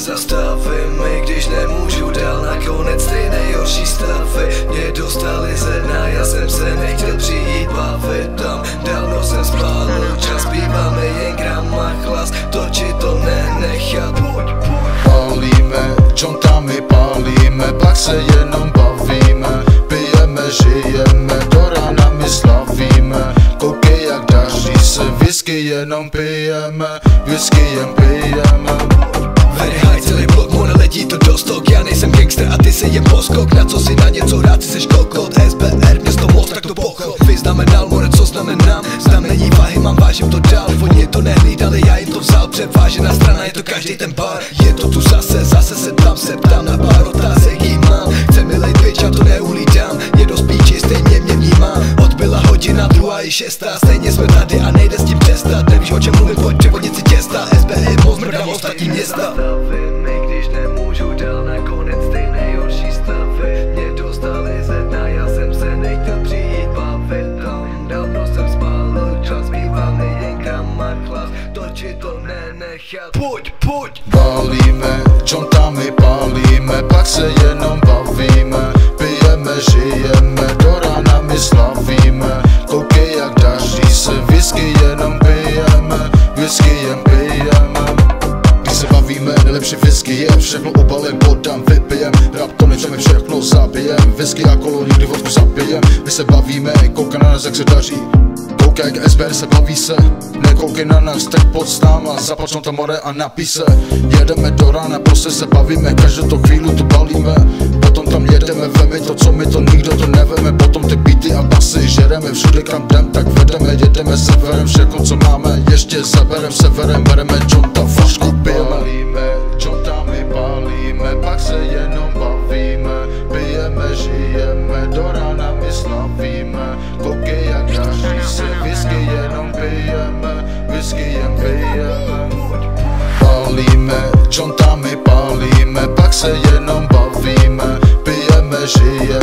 nezastavím, i když nemůžu dál, nakonec ty nejhorší stavy mě dostali ze dna, já jsem se nechtěl přijít bavit tam, dávno jsem spálil čas, býváme jen gram a chlas, točit to nenechat. Pálíme, jointami pálíme, pak se jenom bavíme, pijeme, žijeme, do rána my slavíme, koukej jak daří se, whisky jenom pijeme, whisky jen pijeme. Very high, celý blok, mu neletí to do stok, já nejsem gangster a ty se jen poskok, na co si na něco hrát, si seš kokot, SBR, město moc, tak to pochop, vyznamenal, more, co znamenám, znamení váhy, mám vážím to dál, oni to nehlídali, já jim to vzal, převážená strana, je to každý ten bar, je to tu zase se tam se ptám na pár otázek jí mám, chce mi lejt bitch, já to neuhlídám, je dost píči, stejně mě vnímám, odbyla hodina, druhá i šestá, stejně jsme tady a nejde s tím přestat, nevíš o čem mluvím, pojď převodit si těsta, SBR, moc mrdám ostatní města. I když nemůžu dál, nakonec ty nejhorší stavy mě dostali ze dna, já jsem se nechtěl přijít bavit tam, dávno jsem spálil čas, býváme jen gram a chlas, točit to nenechat. Pojď! Pálíme, jointami pálíme, pak se jenom bavíme, pijeme, žijeme, do rána my slavíme, koukej jak daří se, whisky jenom pijeme, whisky jen pijeme. Když se bavíme, nejlepší whisky je, všechno obalím, podám, vypijem, rap to nečeme, všechno zabijem, whisky a kolo nikdy vodku zapijem, my se bavíme, koukej na nás jak se daří, koukej jak SBR se baví se, nekoukej na nás, tak pod s náma, zaplačnou to more a napí se, jedeme do rána, prostě se bavíme, každou to chvíli to balíme, potom tam jedeme, veme to, co my to nikdo to neveme, potom ty beaty a basy žereme, všude kam jdem, tak vedeme, jedeme severem, všechno co máme, ještě zaberem severem, bereme jointa, flašku pijeme. Pálíme, jointami pálíme, pak se jenom bavíme, pijeme, žijeme, do rána my slavíme, koukej jak daří se, whisky jenom pijeme, whisky jen pijeme. Pálíme, jointami pálíme, pak se jenom bavíme, pijeme, žijeme.